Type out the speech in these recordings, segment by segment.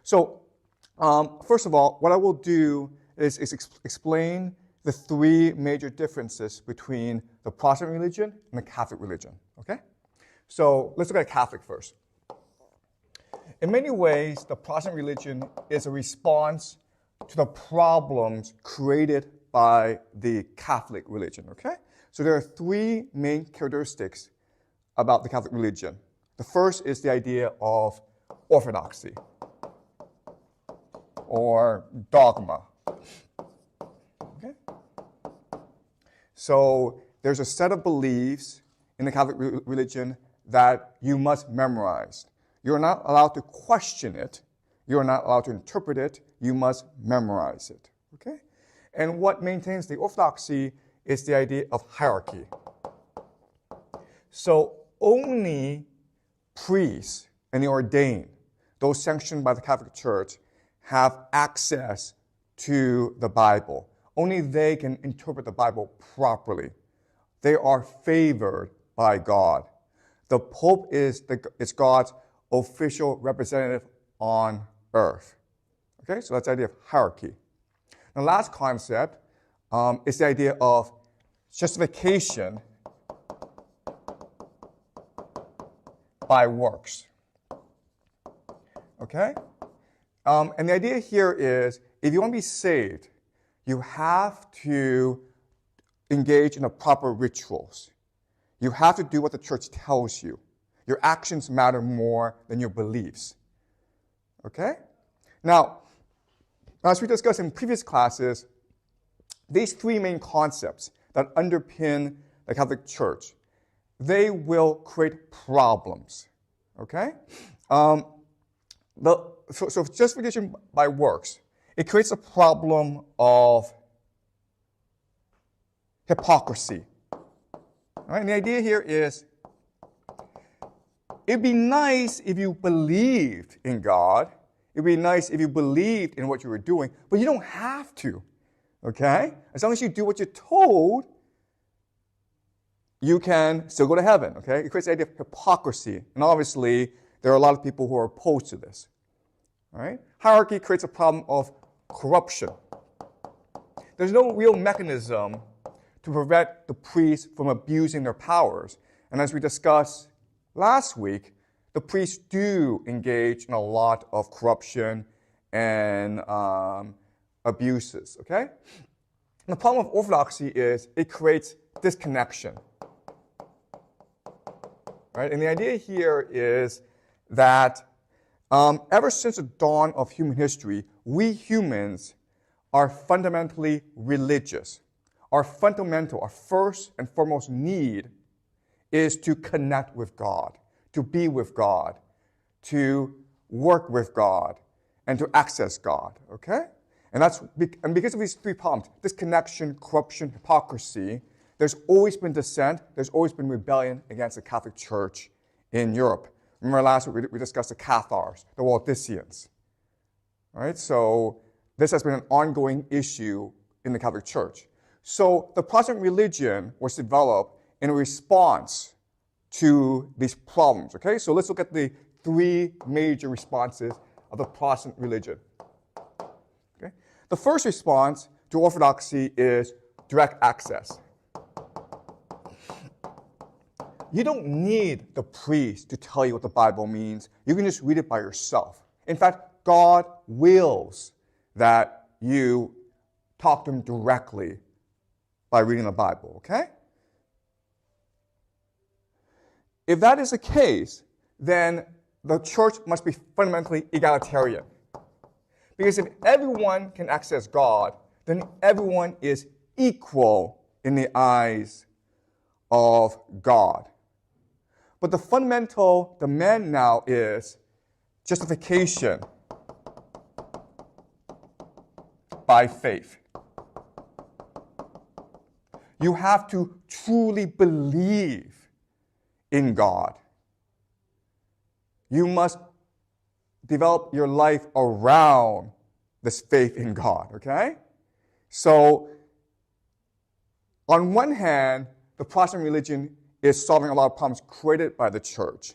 So first of all, what I will do is explain the three major differences between the Protestant religion and the Catholic religion, okay? So let's look at Catholic first. In many ways, the Protestant religion is a response to the problems created by the Catholic religion, okay? So there are three main characteristics about the Catholic religion. The first is the idea of orthodoxy or dogma, okay? So there's a set of beliefs in the Catholic religion that you must memorize. You're not allowed to question it. You're not allowed to interpret it. You must memorize it, okay? And what maintains the orthodoxy is the idea of hierarchy. So only priests and the ordained, those sanctioned by the Catholic Church, have access to the Bible. Only they can interpret the Bible properly. They are favored by God. The Pope is God's official representative on earth. Okay, so that's the idea of hierarchy. The last concept is the idea of justification by works. Okay? And the idea here is, if you want to be saved, you have to engage in the proper rituals. You have to do what the church tells you. Your actions matter more than your beliefs. Okay? Now, as we discussed in previous classes, these three main concepts that underpin the Catholic Church, they will create problems. Okay? So justification by works, it creates a problem of hypocrisy. All right? And the idea here is, it'd be nice if you believed in God. It'd be nice if you believed in what you were doing, but you don't have to, okay? As long as you do what you're told, you can still go to heaven, okay? It creates the idea of hypocrisy, and obviously, there are a lot of people who are opposed to this, all right? Hierarchy creates a problem of corruption. There's no real mechanism to prevent the priests from abusing their powers, and as we discussed last week, the priests do engage in a lot of corruption and abuses, okay? And the problem of orthodoxy is it creates disconnection, right? And the idea here is that ever since the dawn of human history, we humans are fundamentally religious. Our first and foremost need is to connect with God, to be with God, to work with God, and to access God, okay? And because of these three problems, disconnection, corruption, hypocrisy, there's always been dissent, there's always been rebellion against the Catholic Church in Europe. Remember last week we discussed the Cathars, the Waldensians, all right? So this has been an ongoing issue in the Catholic Church. So the Protestant religion was developed in response to these problems, okay? So let's look at the three major responses of the Protestant religion. Okay? The first response to orthodoxy is direct access. You don't need the priest to tell you what the Bible means. You can just read it by yourself. In fact, God wills that you talk to him directly by reading the Bible, okay? If that is the case, then the church must be fundamentally egalitarian. Because if everyone can access God, then everyone is equal in the eyes of God. But the fundamental demand now is justification by faith. You have to truly believe in God. You must develop your life around this faith in God, okay? So, on one hand, the Protestant religion is solving a lot of problems created by the church.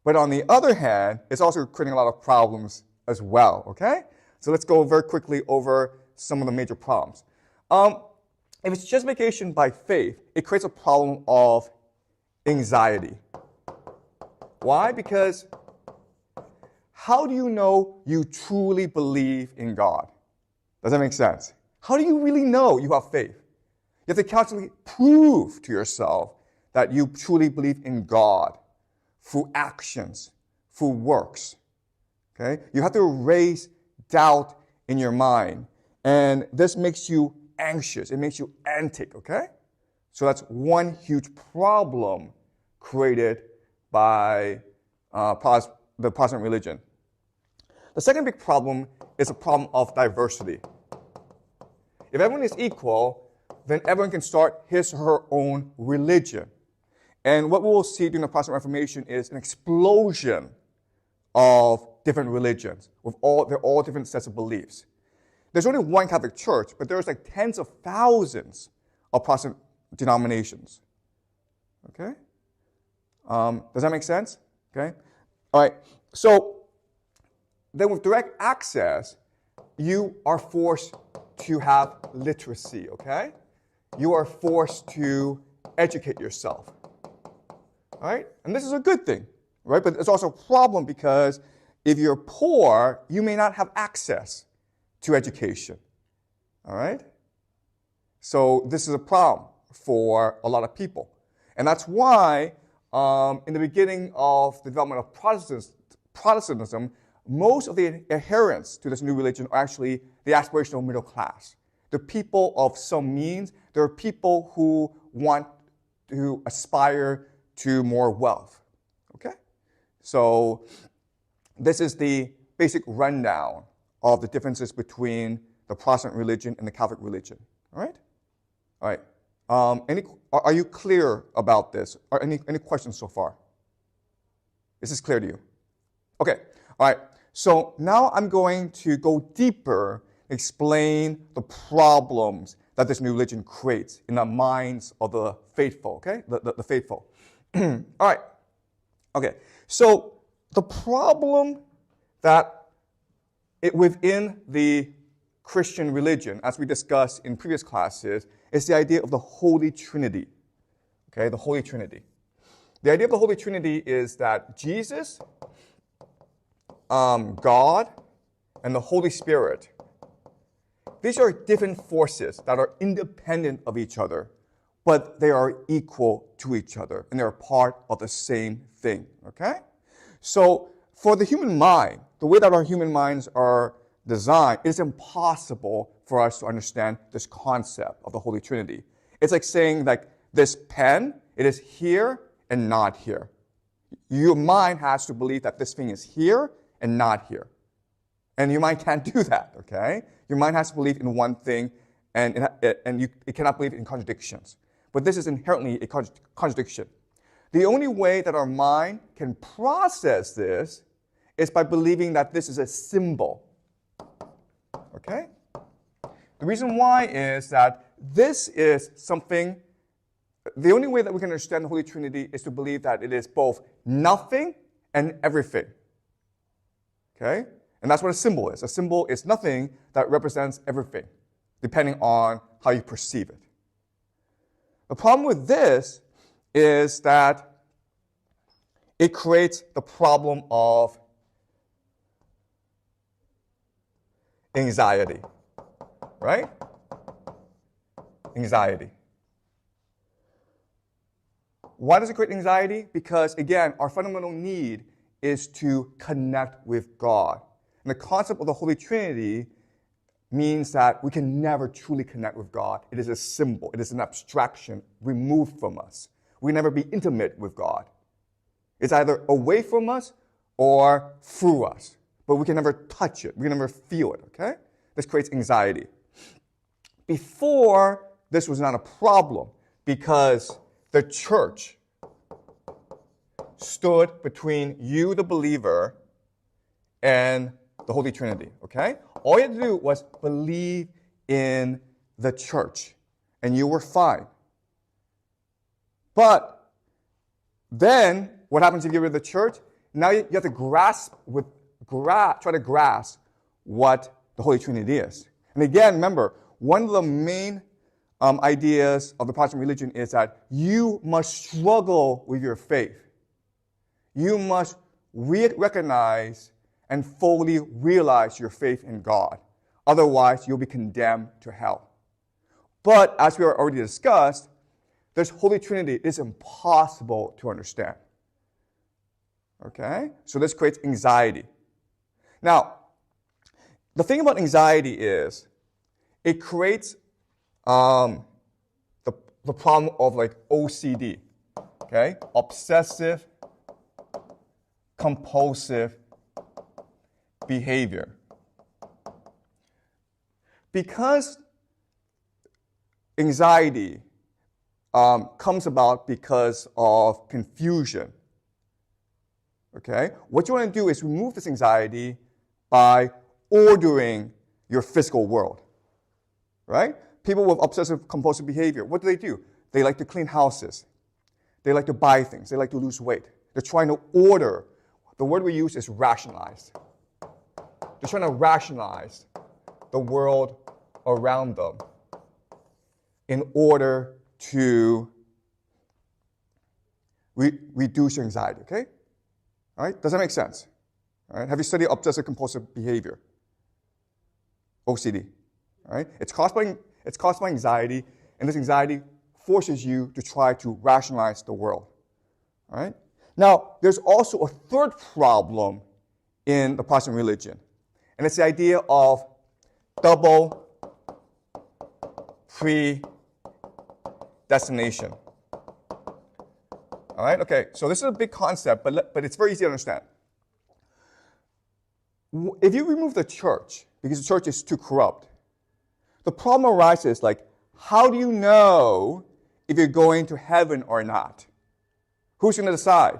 But on the other hand, it's also creating a lot of problems as well, okay? So let's go very quickly over some of the major problems. If it's justification by faith, it creates a problem of anxiety. Why? Because how do you know you truly believe in God? Does that make sense? How do you really know you have faith? You have to constantly prove to yourself that you truly believe in God through actions, through works. Okay? You have to erase doubt in your mind. And this makes you anxious. It makes you antic, okay? So that's one huge problem created by the Protestant religion. The second big problem is a problem of diversity. If everyone is equal, then everyone can start his or her own religion. And what we will see during the Protestant Reformation is an explosion of different religions. They're all different sets of beliefs. There's only one Catholic Church, but there's like tens of thousands of Protestant denominations. Okay? Does that make sense? Okay? All right. So then with direct access, you are forced to have literacy, okay? You are forced to educate yourself. All right? And this is a good thing, right? But it's also a problem because if you're poor, you may not have access to education. All right? So this is a problem for a lot of people. And that's why in the beginning of the development of Protestantism, most of the adherents to this new religion are actually the aspirational middle class. The people of some means. There are people who want to aspire to more wealth. Okay? So this is the basic rundown of the differences between the Protestant religion and the Catholic religion. All right? All right. Are you clear about this? Or any questions so far? Is this clear to you? Okay. All right. So now I'm going to go deeper, explain the problems that this new religion creates in the minds of the faithful, okay? The faithful. All right. Okay. So the problem that within the Christian religion, as we discussed in previous classes, is the idea of the Holy Trinity. Okay, the Holy Trinity. The idea of the Holy Trinity is that Jesus, God, and the Holy Spirit, these are different forces that are independent of each other, but they are equal to each other, and they're part of the same thing, okay? So for the human mind, the way that our human minds are designed, it's impossible for us to understand this concept of the Holy Trinity. It's like saying like this pen, it is here and not here. Your mind has to believe that this thing is here and not here. And your mind can't do that, okay? Your mind has to believe in one thing, and it cannot believe in contradictions. But this is inherently a contradiction. The only way that our mind can process this is by believing that this is a symbol. Okay? The reason why is that this is something, the only way that we can understand the Holy Trinity is to believe that it is both nothing and everything. Okay? And that's what a symbol is. A symbol is nothing that represents everything, depending on how you perceive it. The problem with this is that it creates the problem of anxiety, right? Anxiety. Why does it create anxiety? Because, again, our fundamental need is to connect with God. And the concept of the Holy Trinity means that we can never truly connect with God. It is a symbol. It is an abstraction removed from us. We can never be intimate with God. It's either away from us or through us. But we can never touch it. We can never feel it, okay? This creates anxiety. Before, this was not a problem because the church stood between you, the believer, and the Holy Trinity, okay? All you had to do was believe in the church, and you were fine. But then, what happens if you get rid of the church? Now you have to try to grasp what the Holy Trinity is. And again, remember, one of the main ideas of the Protestant religion is that you must struggle with your faith. You must recognize and fully realize your faith in God. Otherwise, you'll be condemned to hell. But as we already discussed, this Holy Trinity is impossible to understand. Okay? So this creates anxiety. Now, the thing about anxiety is it creates the problem of like OCD, okay? Obsessive-Compulsive behavior. Because anxiety comes about because of confusion, okay? What you want to do is remove this anxiety by ordering your physical world, right? People with obsessive-compulsive behavior, what do? They like to clean houses. They like to buy things. They like to lose weight. They're trying to order. The word we use is rationalize. They're trying to rationalize the world around them in order to reduce your anxiety, okay? All right, does that make sense? All right, have you studied obsessive-compulsive behavior? OCD, all right? It's caused by anxiety, and this anxiety forces you to try to rationalize the world, all right? Now, there's also a third problem in the Protestant religion, and it's the idea of double predestination. All right, okay, so this is a big concept, but it's very easy to understand. If you remove the church, because the church is too corrupt, the problem arises like, how do you know if you're going to heaven or not? Who's going to decide?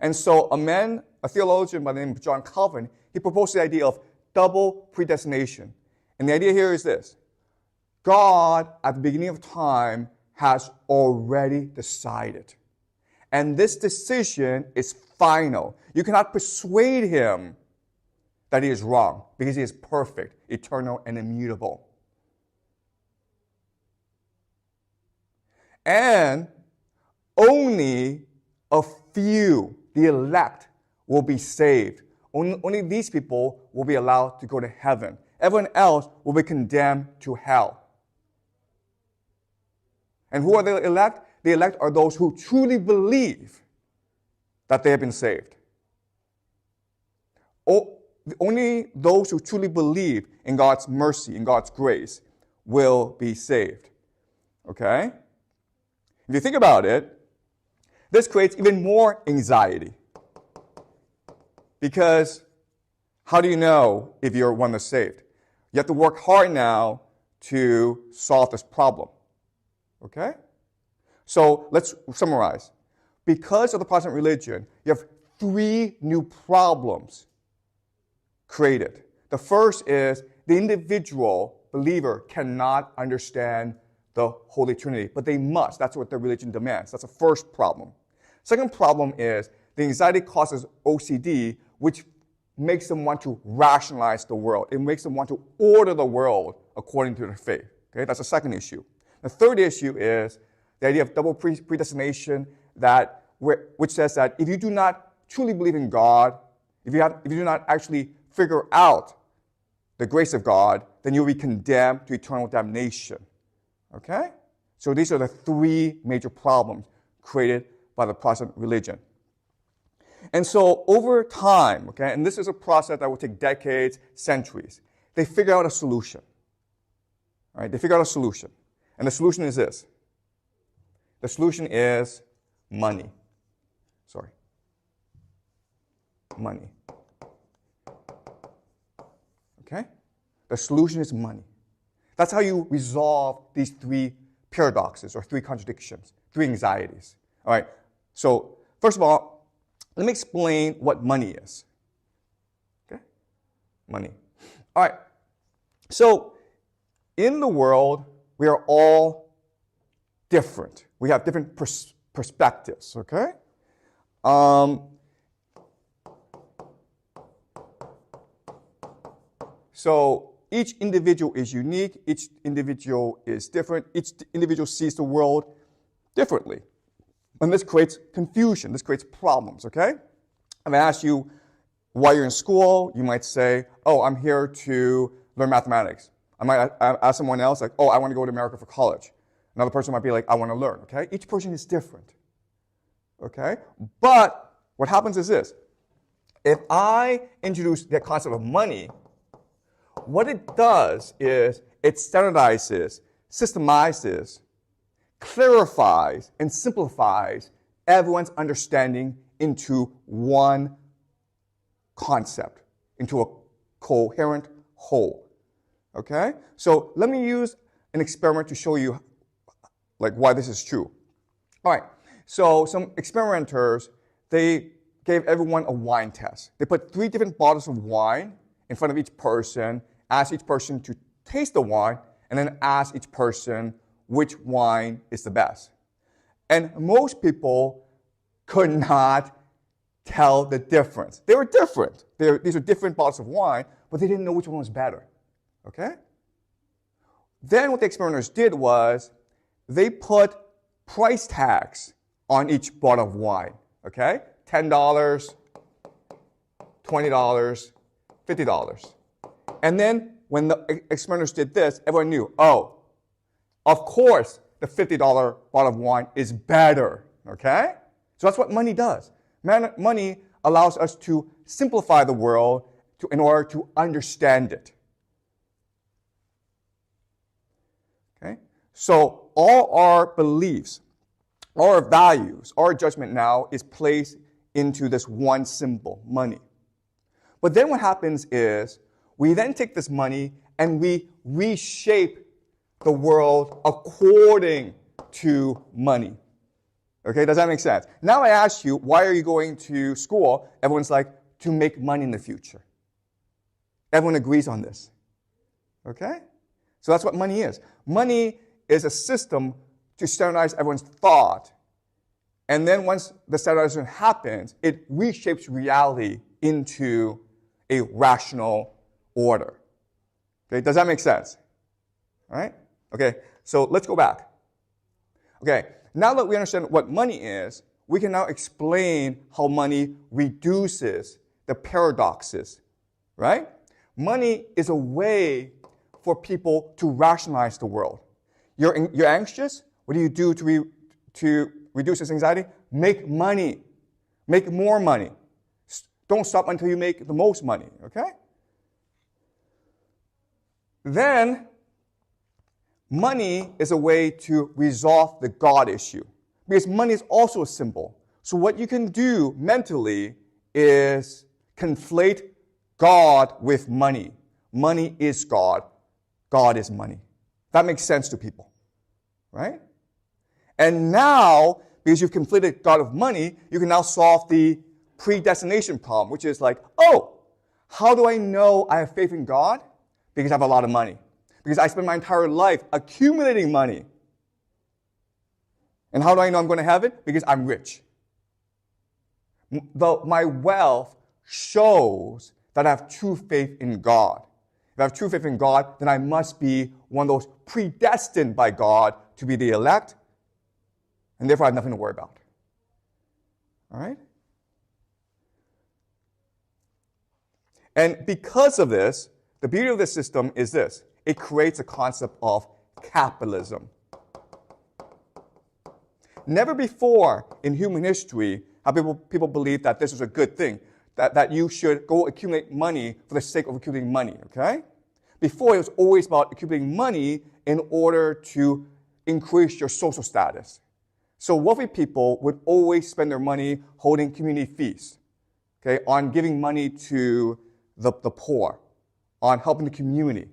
And so a theologian by the name of John Calvin, he proposed the idea of double predestination. And the idea here is this: God, at the beginning of time, has already decided. And this decision is final. You cannot persuade him that he is wrong, because he is perfect, eternal, and immutable. And only a few, the elect, will be saved. Only these people will be allowed to go to heaven. Everyone else will be condemned to hell. And who are the elect? The elect are those who truly believe that they have been saved. Only those who truly believe in God's mercy, in God's grace, will be saved. Okay? If you think about it, this creates even more anxiety. Because how do you know if you're one that's saved? You have to work hard now to solve this problem. Okay? So let's summarize. Because of the Protestant religion, you have 3 new problems created. The first is the individual believer cannot understand the Holy Trinity, but they must. That's what the religion demands. That's the first problem. Second problem is the anxiety causes OCD, which makes them want to rationalize the world. It makes them want to order the world according to their faith. Okay, that's the second issue. The third issue is the idea of double predestination, which says that if you do not truly believe in God, if you do not actually figure out the grace of God, then you'll be condemned to eternal damnation. Okay? So these are the 3 major problems created by the Protestant religion. And so over time, okay, and this is a process that will take decades, centuries, they figure out a solution. All right? They figure out a solution. And the solution is this. The solution is money. Sorry. Money. Okay? The solution is money. That's how you resolve these 3 paradoxes or 3 contradictions, 3 anxieties. All right? So, first of all, let me explain what money is. Okay? Money. All right. So, in the world, we are all different. We have different perspectives, okay? So each individual is unique. Each individual is different. Each individual sees the world differently. And this creates confusion. This creates problems, okay? If I ask you why you're in school, you might say, oh, I'm here to learn mathematics. I might ask someone else, like, oh, I want to go to America for college. Another person might be like, I want to learn, okay? Each person is different, okay? But what happens is this. If I introduce the concept of money, what it does is it standardizes, systemizes, clarifies, and simplifies everyone's understanding into one concept, into a coherent whole. Okay? So let me use an experiment to show you like why this is true. All right. So some experimenters, they gave everyone a wine test. They put 3 different bottles of wine in front of each person, asked each person to taste the wine, and then asked each person which wine is the best. And most people could not tell the difference. They were different. These are different bottles of wine, but they didn't know which one was better. Okay? Then what the experimenters did was they put price tags on each bottle of wine. Okay? $10, $20, $50. And then when the experimenters did this, everyone knew, oh, of course the $50 bottle of wine is better. Okay? So that's what money does. Money allows us to simplify the world in order to understand it. Okay? So all our beliefs, all our values, our judgment now is placed into this one symbol, money. But then what happens is we then take this money and we reshape the world according to money. Okay, does that make sense? Now I ask you, why are you going to school? Everyone's like, to make money in the future. Everyone agrees on this. Okay? So that's what money is. Money is a system to standardize everyone's thought. And then once the standardization happens, it reshapes reality into a rational order. Okay, does that make sense? All right? Okay, so let's go back. Okay, now that we understand what money is, we can now explain how money reduces the paradoxes, right? Money is a way for people to rationalize the world. You're anxious? What do you do to reduce this anxiety? Make money. Make more money. Don't stop until you make the most money, okay? Then, money is a way to resolve the God issue. Because money is also a symbol. So what you can do mentally is conflate God with money. Money is God. God is money. That makes sense to people, right? And now, because you've conflated God with money, you can now solve the predestination problem, which is like, oh, how do I know I have faith in God? Because I have a lot of money. Because I spend my entire life accumulating money. And how do I know I'm going to have it? Because I'm rich. My wealth shows that I have true faith in God. If I have true faith in God, then I must be one of those predestined by God to be the elect, and therefore I have nothing to worry about. All right? And because of this, the beauty of this system is this. It creates a concept of capitalism. Never before in human history have people believed that this was a good thing, that you should go accumulate money for the sake of accumulating money, okay? Before, it was always about accumulating money in order to increase your social status. So wealthy people would always spend their money holding community feasts, okay, on giving money to the poor, on helping the community.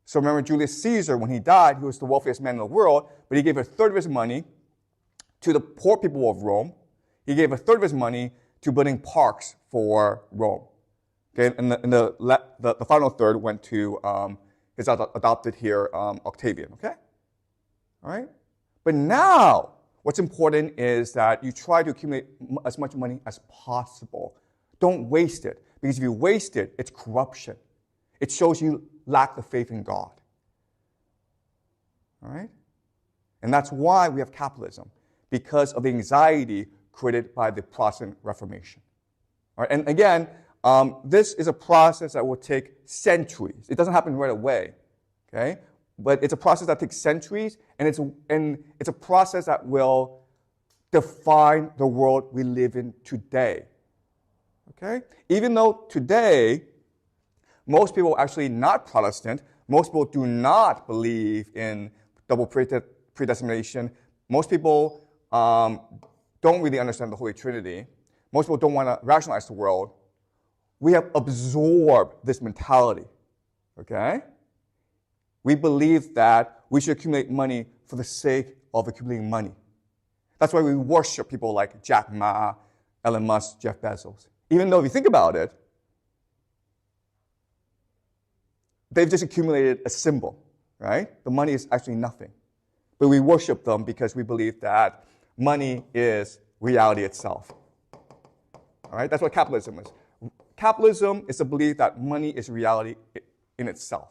So remember Julius Caesar, when he died, he was the wealthiest man in the world, but he gave a third of his money to the poor people of Rome. He gave a third of his money to building parks for Rome. Okay, and the final third went to his adopted here, Octavian, okay? All right? But now, what's important is that you try to accumulate as much money as possible. Don't waste it, because if you waste it, it's corruption. It shows you lack the faith in God. All right? And that's why we have capitalism, because of the anxiety created by the Protestant Reformation. All right? And again, this is a process that will take centuries. It doesn't happen right away, okay? But it's a process that takes centuries, and it's a process that will define the world we live in today, okay? Even though today, most people are actually not Protestant, most people do not believe in double predestination, most people don't really understand the Holy Trinity, most people don't want to rationalize the world, we have absorbed this mentality, okay? We believe that we should accumulate money for the sake of accumulating money. That's why we worship people like Jack Ma, Elon Musk, Jeff Bezos. Even though if you think about it, they've just accumulated a symbol, right? The money is actually nothing. But we worship them because we believe that money is reality itself. All right? That's what capitalism is. Capitalism is the belief that money is reality in itself.